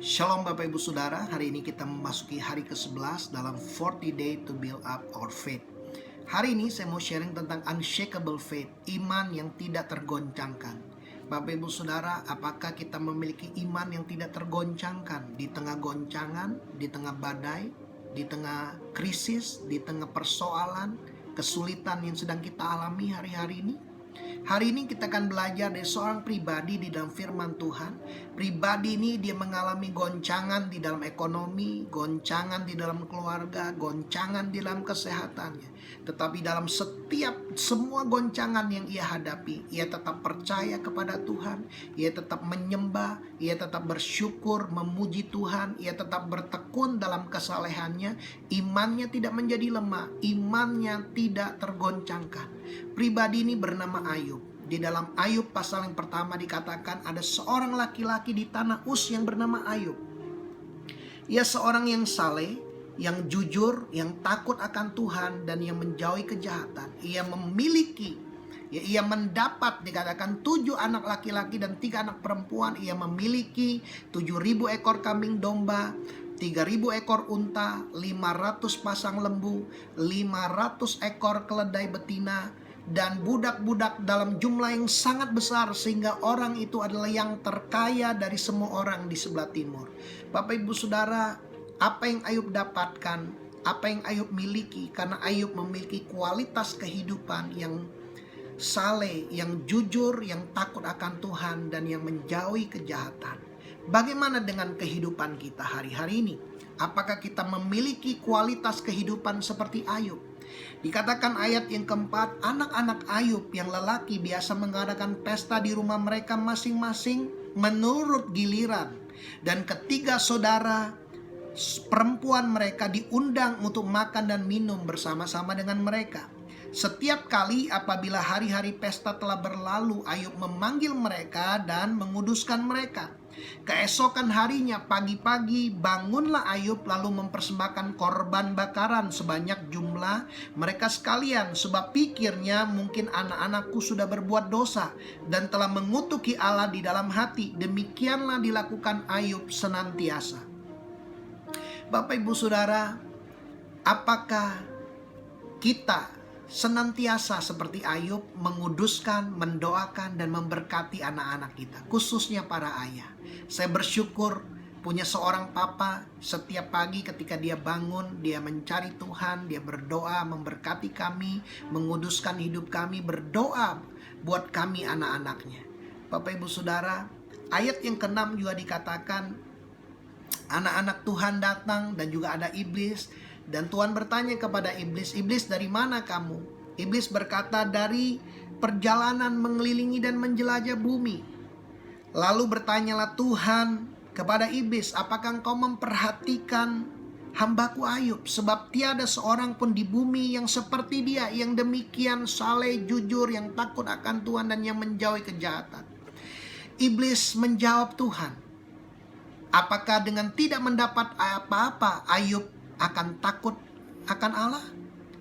Shalom Bapak Ibu Saudara, hari ini kita memasuki hari ke-11 dalam 40 Day to Build Up Our Faith. Hari ini saya mau sharing tentang unshakable faith, iman yang tidak tergoncangkan. Bapak Ibu Saudara, apakah kita memiliki iman yang tidak tergoncangkan di tengah goncangan, di tengah badai, di tengah krisis, di tengah persoalan, kesulitan yang sedang kita alami hari-hari ini? Hari ini kita akan belajar dari seorang pribadi di dalam firman Tuhan. Pribadi ini dia mengalami goncangan di dalam ekonomi, goncangan di dalam keluarga, goncangan di dalam kesehatannya. Tetapi dalam semua goncangan yang ia hadapi, ia tetap percaya kepada Tuhan, ia tetap menyembah, ia tetap bersyukur, memuji Tuhan, ia tetap bertekun dalam kesalehannya, imannya tidak menjadi lemah, imannya tidak tergoncangkan. Pribadi ini bernama Ayub. Di dalam Ayub pasal yang pertama dikatakan ada seorang laki-laki di tanah Uz yang bernama Ayub. Ia seorang yang saleh, yang jujur, yang takut akan Tuhan dan yang menjauhi kejahatan. Ia mendapat dikatakan 7 anak laki-laki dan 3 anak perempuan. Ia memiliki 7.000 ekor kambing domba, 3.000 ekor unta, 500 pasang lembu, 500 ekor keledai betina, dan budak-budak dalam jumlah yang sangat besar, sehingga orang itu adalah yang terkaya dari semua orang di sebelah timur. Bapak Ibu Saudara, apa yang Ayub dapatkan, apa yang Ayub miliki, karena Ayub memiliki kualitas kehidupan yang saleh, yang jujur, yang takut akan Tuhan, dan yang menjauhi kejahatan. Bagaimana dengan kehidupan kita hari-hari ini? Apakah kita memiliki kualitas kehidupan seperti Ayub? Dikatakan ayat yang keempat, anak-anak Ayub yang lelaki biasa mengadakan pesta di rumah mereka masing-masing menurut giliran. Dan ketiga saudara perempuan mereka diundang untuk makan dan minum bersama-sama dengan mereka. Setiap kali apabila hari-hari pesta telah berlalu, Ayub memanggil mereka dan menguduskan mereka. Keesokan harinya pagi-pagi bangunlah Ayub lalu mempersembahkan korban bakaran sebanyak jumlah mereka sekalian, sebab pikirnya mungkin anak-anakku sudah berbuat dosa dan telah mengutuki Allah di dalam hati. Demikianlah dilakukan Ayub senantiasa. Bapak Ibu Saudara, apakah kita senantiasa seperti Ayub menguduskan, mendoakan, dan memberkati anak-anak kita, khususnya para ayah? Saya bersyukur punya seorang papa, setiap pagi ketika dia bangun, dia mencari Tuhan, dia berdoa, memberkati kami, menguduskan hidup kami, berdoa buat kami anak-anaknya. Bapak Ibu Saudara, ayat yang ke-6 juga dikatakan, anak-anak Tuhan datang dan juga ada iblis. Dan Tuhan bertanya kepada iblis, "Iblis, dari mana kamu?" Iblis berkata, "Dari perjalanan mengelilingi dan menjelajah bumi." Lalu bertanyalah Tuhan kepada iblis, "Apakah engkau memperhatikan hambaku Ayub? Sebab tiada seorang pun di bumi yang seperti dia, yang demikian saleh, jujur, yang takut akan Tuhan dan yang menjauhi kejahatan." Iblis menjawab Tuhan, apakah dengan tidak mendapat apa-apa Ayub akan takut akan Allah?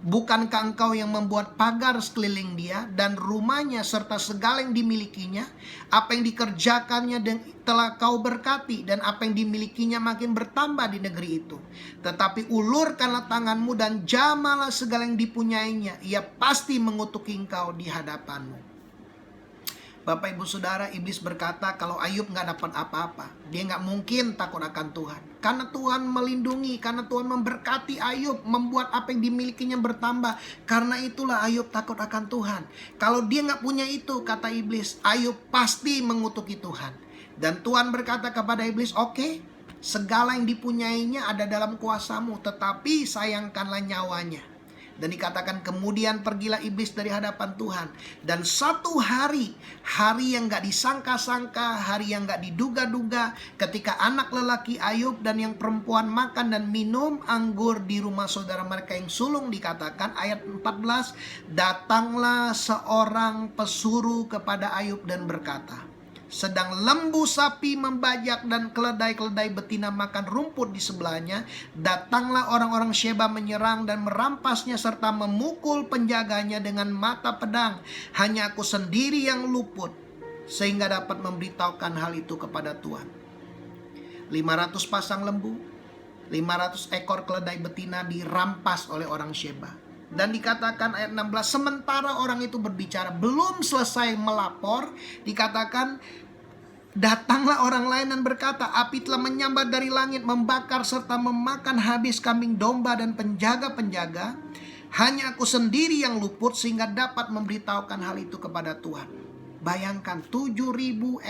Bukankah engkau yang membuat pagar sekeliling dia dan rumahnya serta segala yang dimilikinya? Apa yang dikerjakannya dan telah kau berkati, dan apa yang dimilikinya makin bertambah di negeri itu. Tetapi ulurkanlah tanganmu dan jamalah segala yang dipunyainya. Ia pasti mengutuki engkau di hadapanmu. Bapak Ibu Saudara, iblis berkata kalau Ayub gak dapat apa-apa, dia gak mungkin takut akan Tuhan. Karena Tuhan melindungi, karena Tuhan memberkati Ayub, membuat apa yang dimilikinya bertambah. Karena itulah Ayub takut akan Tuhan. Kalau dia gak punya itu, kata iblis, Ayub pasti mengutuki Tuhan. Dan Tuhan berkata kepada iblis, "Oke, segala yang dipunyainya ada dalam kuasamu, tetapi sayangkanlah nyawanya." Dan dikatakan kemudian pergilah iblis dari hadapan Tuhan. Dan satu hari yang gak disangka-sangka, hari yang gak diduga-duga, ketika anak lelaki Ayub dan yang perempuan makan dan minum anggur di rumah saudara mereka yang sulung, dikatakan ayat 14, datanglah seorang pesuruh kepada Ayub dan berkata, sedang lembu sapi membajak dan keledai-keledai betina makan rumput di sebelahnya, datanglah orang-orang Sheba menyerang dan merampasnya serta memukul penjaganya dengan mata pedang. Hanya aku sendiri yang luput, sehingga dapat memberitahukan hal itu kepada Tuhan. 500 pasang lembu, 500 ekor keledai betina dirampas oleh orang Sheba. Dan dikatakan ayat 16, sementara orang itu berbicara, belum selesai melapor, dikatakan datanglah orang lain dan berkata, api telah menyambar dari langit, membakar serta memakan habis kambing domba dan penjaga-penjaga. Hanya aku sendiri yang luput sehingga dapat memberitahukan hal itu kepada Tuhan. Bayangkan 7.000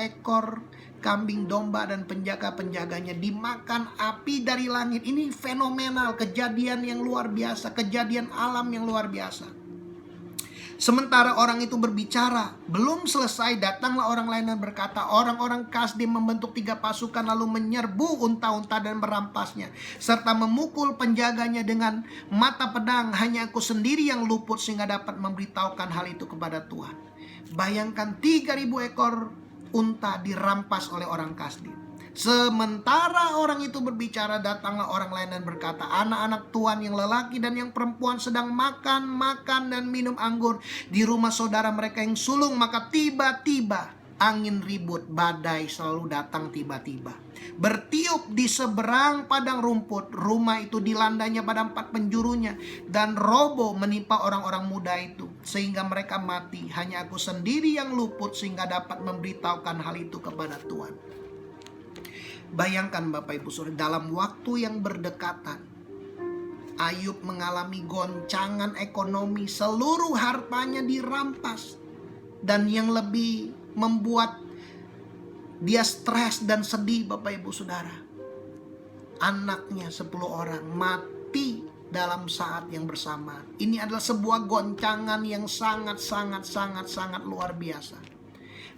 ekor kambing domba dan penjaga-penjaganya dimakan api dari langit. Ini fenomenal, kejadian yang luar biasa, kejadian alam yang luar biasa. Sementara orang itu berbicara, belum selesai, datanglah orang lain dan berkata, orang-orang Kasdim membentuk 3 pasukan lalu menyerbu unta-unta dan merampasnya, serta memukul penjaganya dengan mata pedang. Hanya aku sendiri yang luput sehingga dapat memberitahukan hal itu kepada Tuhan. Bayangkan 3.000 ekor unta dirampas oleh orang Kasdim. Sementara orang itu berbicara, datanglah orang lain dan berkata, anak-anak Tuhan yang lelaki dan yang perempuan sedang makan dan minum anggur di rumah saudara mereka yang sulung. Maka tiba-tiba angin ribut, badai selalu datang tiba-tiba, bertiup di seberang padang rumput. Rumah itu dilandanya pada 4 penjurunya, dan roboh menimpa orang-orang muda itu sehingga mereka mati. Hanya aku sendiri yang luput sehingga dapat memberitahukan hal itu kepada Tuhan. Bayangkan Bapak Ibu Saudara, dalam waktu yang berdekatan Ayub mengalami goncangan ekonomi, seluruh hartanya dirampas. Dan yang lebih membuat dia stres dan sedih Bapak Ibu Saudara, anaknya 10 orang mati dalam saat yang bersamaan. Ini adalah sebuah goncangan yang sangat luar biasa.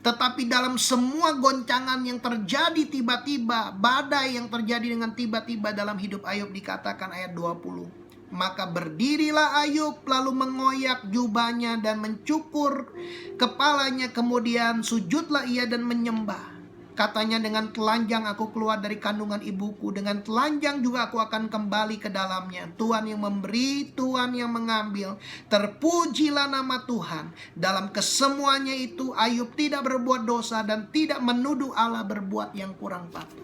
Tetapi dalam semua goncangan yang terjadi tiba-tiba, badai yang terjadi dengan tiba-tiba dalam hidup Ayub, dikatakan ayat 20. Maka berdirilah Ayub lalu mengoyak jubahnya dan mencukur kepalanya, kemudian sujudlah ia dan menyembah. Katanya, dengan telanjang aku keluar dari kandungan ibuku, dengan telanjang juga aku akan kembali ke dalamnya. Tuhan yang memberi, Tuhan yang mengambil, terpujilah nama Tuhan. Dalam kesemuanya itu Ayub tidak berbuat dosa dan tidak menuduh Allah berbuat yang kurang patut.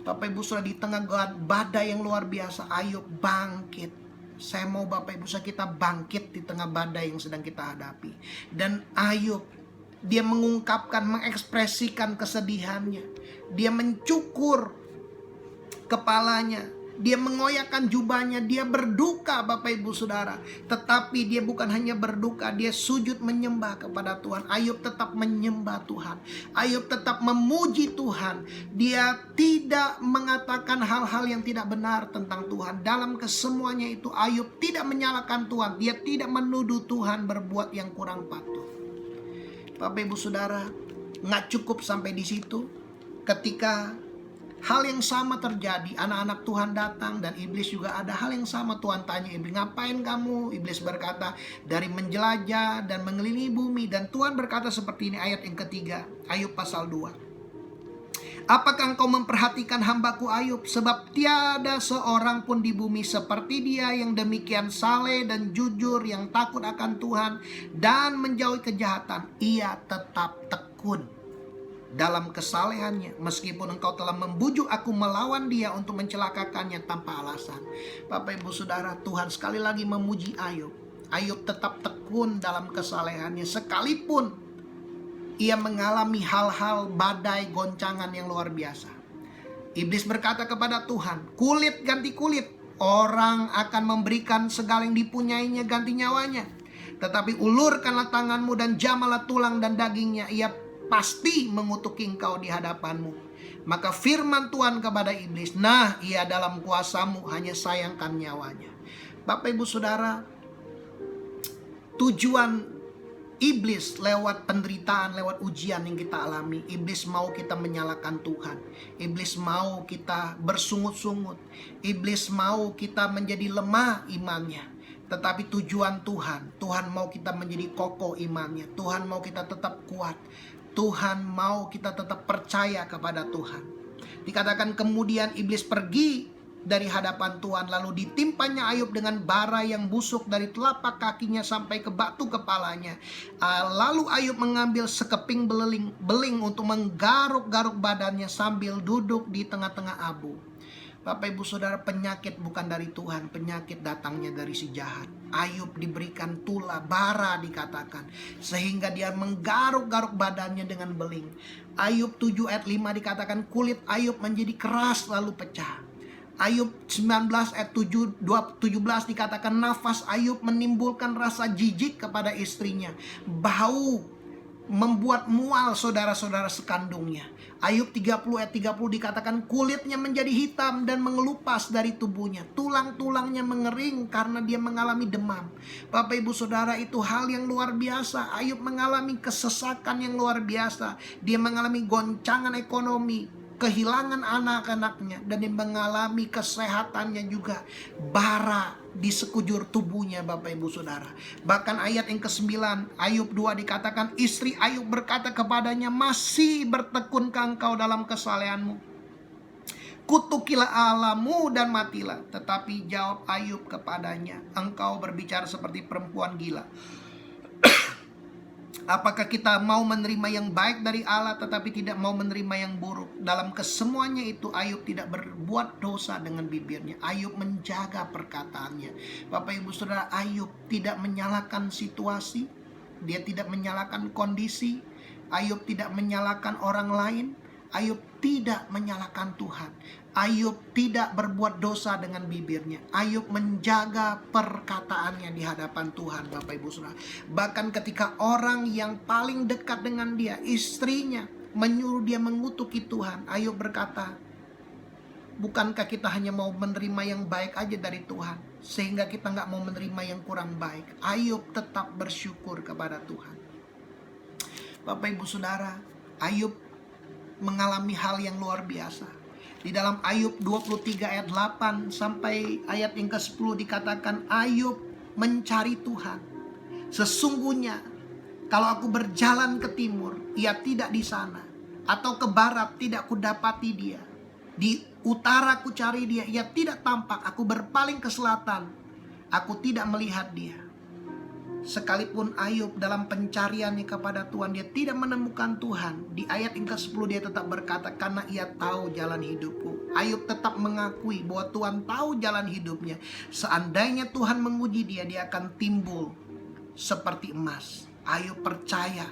Bapak Ibu Saudara, di tengah badai yang luar biasa, Ayub bangkit. Saya mau Bapak Ibu Saudara kita bangkit di tengah badai yang sedang kita hadapi. Dan Ayub, dia mengungkapkan, mengekspresikan kesedihannya. Dia mencukur kepalanya, dia mengoyakkan jubahnya, dia berduka Bapak Ibu Saudara. Tetapi dia bukan hanya berduka, dia sujud menyembah kepada Tuhan. Ayub tetap menyembah Tuhan. Ayub tetap memuji Tuhan. Dia tidak mengatakan hal-hal yang tidak benar tentang Tuhan. Dalam kesemuanya itu Ayub tidak menyalahkan Tuhan. Dia tidak menuduh Tuhan berbuat yang kurang patut. Bapak Ibu Saudara, nggak cukup sampai di situ. Ketika hal yang sama terjadi, anak-anak Tuhan datang dan iblis juga ada hal yang sama. Tuhan tanya iblis, ngapain kamu? Iblis berkata, dari menjelajah dan mengelilingi bumi. Dan Tuhan berkata seperti ini, ayat yang ketiga, Ayub pasal 2. Apakah engkau memperhatikan hambaku Ayub? Sebab tiada seorang pun di bumi seperti dia, yang demikian saleh dan jujur, yang takut akan Tuhan dan menjauhi kejahatan. Ia tetap tekun dalam kesalehannya, meskipun engkau telah membujuk aku melawan dia untuk mencelakakannya tanpa alasan. Bapak Ibu Saudara, Tuhan sekali lagi memuji Ayub. Ayub tetap tekun dalam kesalehannya, sekalipun ia mengalami hal-hal badai goncangan yang luar biasa. Iblis berkata kepada Tuhan, kulit ganti kulit, orang akan memberikan segala yang dipunyainya ganti nyawanya. Tetapi ulurkanlah tanganmu dan jamalah tulang dan dagingnya, ia pasti mengutuki engkau di hadapanmu. Maka firman Tuhan kepada iblis, nah ia dalam kuasamu, hanya sayangkan nyawanya. Bapak Ibu Saudara, tujuan iblis lewat penderitaan, lewat ujian yang kita alami, iblis mau kita menyalahkan Tuhan. Iblis mau kita bersungut-sungut. Iblis mau kita menjadi lemah imannya. Tetapi tujuan Tuhan mau kita menjadi kokoh imannya. Tuhan mau kita tetap kuat. Tuhan mau kita tetap percaya kepada Tuhan. Dikatakan kemudian iblis pergi dari hadapan Tuhan. Lalu ditimpanya Ayub dengan bara yang busuk dari telapak kakinya sampai ke batu kepalanya. Lalu Ayub mengambil sekeping beling untuk menggaruk-garuk badannya sambil duduk di tengah-tengah abu. Bapak ibu saudara, penyakit bukan dari Tuhan, penyakit datangnya dari si jahat. Ayub diberikan tula, bara dikatakan, sehingga dia menggaruk-garuk badannya dengan beling. Ayub 7 ayat 5 dikatakan kulit Ayub menjadi keras lalu pecah. Ayub 19 ayat 17 dikatakan nafas Ayub menimbulkan rasa jijik kepada istrinya. Bau membuat mual saudara-saudara sekandungnya. Ayub 30 ayat 30 dikatakan kulitnya menjadi hitam dan mengelupas dari tubuhnya. Tulang-tulangnya mengering karena dia mengalami demam. Bapak ibu saudara, itu hal yang luar biasa. Ayub mengalami kesesakan yang luar biasa. Dia mengalami goncangan ekonomi, kehilangan anak-anaknya, dan dia mengalami kesehatannya juga. Bara di sekujur tubuhnya Bapak ibu saudara. Bahkan ayat yang ke-9 Ayub 2 dikatakan istri Ayub berkata kepadanya, masih bertekunkah engkau dalam kesalehanmu? Kutukilah Allahmu dan matilah. Tetapi jawab Ayub kepadanya, engkau berbicara seperti perempuan gila. Apakah kita mau menerima yang baik dari Allah tetapi tidak mau menerima yang buruk? Dalam kesemuanya itu Ayub tidak berbuat dosa dengan bibirnya. Ayub menjaga perkataannya. Bapak ibu saudara, Ayub tidak menyalahkan situasi. Dia tidak menyalahkan kondisi. Ayub tidak menyalahkan orang lain. Ayub tidak menyalahkan Tuhan. Ayub tidak berbuat dosa dengan bibirnya. Ayub menjaga perkataannya di hadapan Tuhan, Bapak ibu saudara. Bahkan ketika orang yang paling dekat dengan dia, istrinya, menyuruh dia mengutuki Tuhan, Ayub berkata, bukankah kita hanya mau menerima yang baik aja dari Tuhan, sehingga kita gak mau menerima yang kurang baik? Ayub tetap bersyukur kepada Tuhan. Bapak ibu saudara, Ayub mengalami hal yang luar biasa. Di dalam Ayub 23 ayat 8 sampai ayat yang ke-10 dikatakan Ayub mencari Tuhan. Sesungguhnya kalau aku berjalan ke timur, ia tidak di sana. Atau ke barat, tidak kudapati dia. Di utara ku cari dia, ia tidak tampak. Aku berpaling ke selatan, aku tidak melihat dia. Sekalipun Ayub dalam pencariannya kepada Tuhan, dia tidak menemukan Tuhan. Di ayat yang ke-10 dia tetap berkata, karena ia tahu jalan hidupku. Ayub tetap mengakui bahwa Tuhan tahu jalan hidupnya. Seandainya Tuhan menguji dia, dia akan timbul seperti emas. Ayub percaya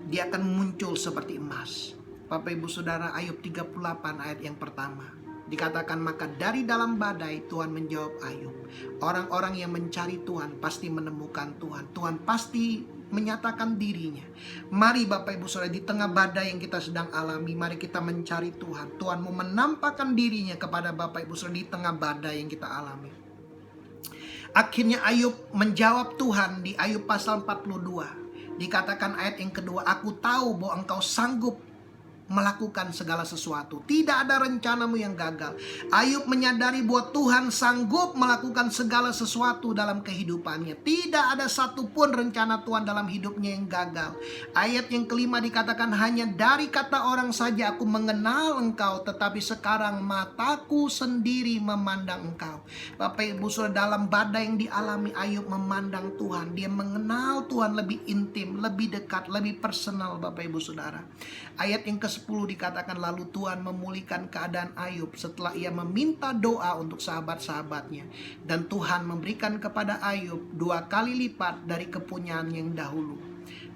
dia akan muncul seperti emas. Bapak ibu saudara, Ayub 38 ayat yang pertama dikatakan, maka dari dalam badai Tuhan menjawab Ayub. Orang-orang yang mencari Tuhan pasti menemukan Tuhan. Tuhan pasti menyatakan dirinya. Mari Bapak ibu saudara, di tengah badai yang kita sedang alami, mari kita mencari Tuhan. Tuhan mau menampakkan dirinya kepada Bapak ibu saudara di tengah badai yang kita alami. Akhirnya Ayub menjawab Tuhan di Ayub pasal 42. Dikatakan ayat yang kedua, aku tahu bahwa engkau sanggup melakukan segala sesuatu. Tidak ada rencanamu yang gagal. Ayub menyadari bahwa Tuhan sanggup melakukan segala sesuatu dalam kehidupannya. Tidak ada satupun rencana Tuhan dalam hidupnya yang gagal. Ayat yang kelima dikatakan, hanya dari kata orang saja aku mengenal engkau, tetapi sekarang mataku sendiri memandang engkau. Bapak ibu saudara, dalam badai yang dialami Ayub memandang Tuhan. Dia mengenal Tuhan lebih intim, lebih dekat, lebih personal Bapak ibu saudara. Ayat yang ke-10 dikatakan, lalu Tuhan memulihkan keadaan Ayub setelah ia meminta doa untuk sahabat-sahabatnya. Dan Tuhan memberikan kepada Ayub 2 kali lipat dari kepunyaan yang dahulu.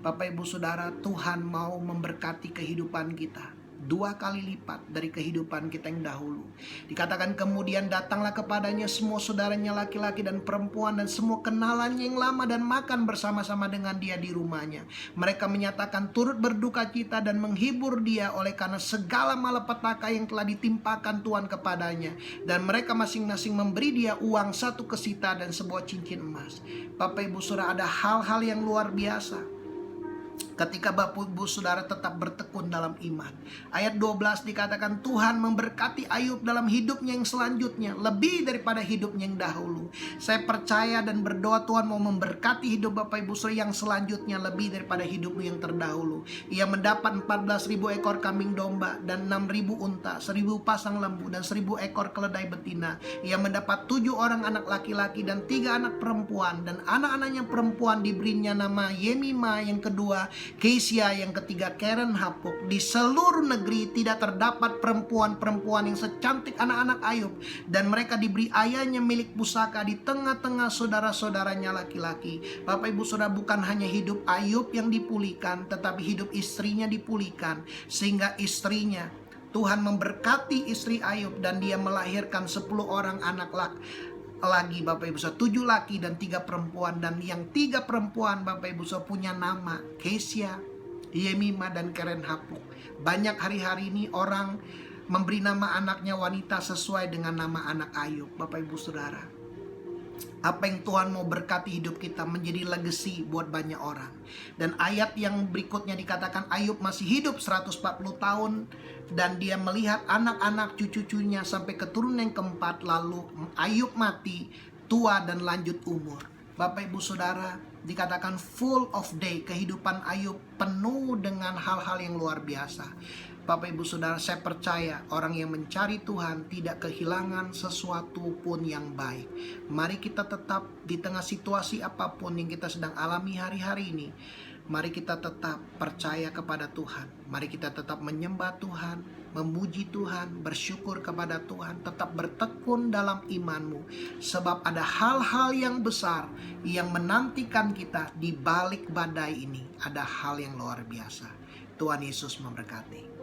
Bapak ibu saudara, Tuhan mau memberkati kehidupan kita 2 kali lipat dari kehidupan kita yang dahulu. Dikatakan kemudian datanglah kepadanya semua saudaranya laki-laki dan perempuan dan semua kenalannya yang lama dan makan bersama-sama dengan dia di rumahnya. Mereka menyatakan turut berduka cita dan menghibur dia oleh karena segala malapetaka yang telah ditimpakan Tuhan kepadanya. Dan mereka masing-masing memberi dia uang 1 kesita dan sebuah cincin emas. Bapak ibu saudara, ada hal-hal yang luar biasa Ketika Bapak Ibu Saudara tetap bertekun dalam iman. Ayat 12 dikatakan Tuhan memberkati Ayub dalam hidupnya yang selanjutnya, lebih daripada hidupnya yang dahulu. Saya percaya dan berdoa Tuhan mau memberkati hidup Bapak Ibu Saudara yang selanjutnya lebih daripada hidupmu yang terdahulu. Ia mendapat 14.000 ekor kambing domba dan 6.000 unta, 1.000 pasang lembu dan 1.000 ekor keledai betina. Ia mendapat 7 orang anak laki-laki dan 3 anak perempuan, dan anak-anaknya perempuan diberinya nama Yemima yang kedua, Kesia yang ketiga, Keren Hapuk. Di seluruh negeri tidak terdapat perempuan-perempuan yang secantik anak-anak Ayub, dan mereka diberi ayahnya milik pusaka di tengah-tengah saudara-saudaranya laki-laki. Bapak Ibu Saudara, bukan hanya hidup Ayub yang dipulihkan, tetapi hidup istrinya dipulihkan, sehingga istrinya, Tuhan memberkati istri Ayub dan dia melahirkan 10 orang anak lagi Bapak Ibu Saudara, 7 laki dan 3 perempuan. Dan yang 3 perempuan Bapak Ibu Saudara punya nama Kesia, Yemima dan Keren Hapuk. Banyak hari-hari ini orang memberi nama anaknya wanita sesuai dengan nama anak Ayub. Bapak Ibu Saudara, apa yang Tuhan mau berkati hidup kita menjadi legacy buat banyak orang. Dan ayat yang berikutnya dikatakan Ayub masih hidup 140 tahun dan dia melihat anak-anak cucu-cucunya sampai keturunan yang keempat. Lalu Ayub mati tua dan lanjut umur. Bapak Ibu Saudara, dikatakan full of day. Kehidupan Ayub penuh dengan hal-hal yang luar biasa. Bapak Ibu Saudara, saya percaya orang yang mencari Tuhan tidak kehilangan sesuatu pun yang baik. Mari kita tetap di tengah situasi apapun yang kita sedang alami hari-hari ini, mari kita tetap percaya kepada Tuhan. Mari kita tetap menyembah Tuhan, memuji Tuhan, bersyukur kepada Tuhan. Tetap bertekun dalam imanmu, sebab ada hal-hal yang besar yang menantikan kita di balik badai ini. Ada hal yang luar biasa. Tuhan Yesus memberkati.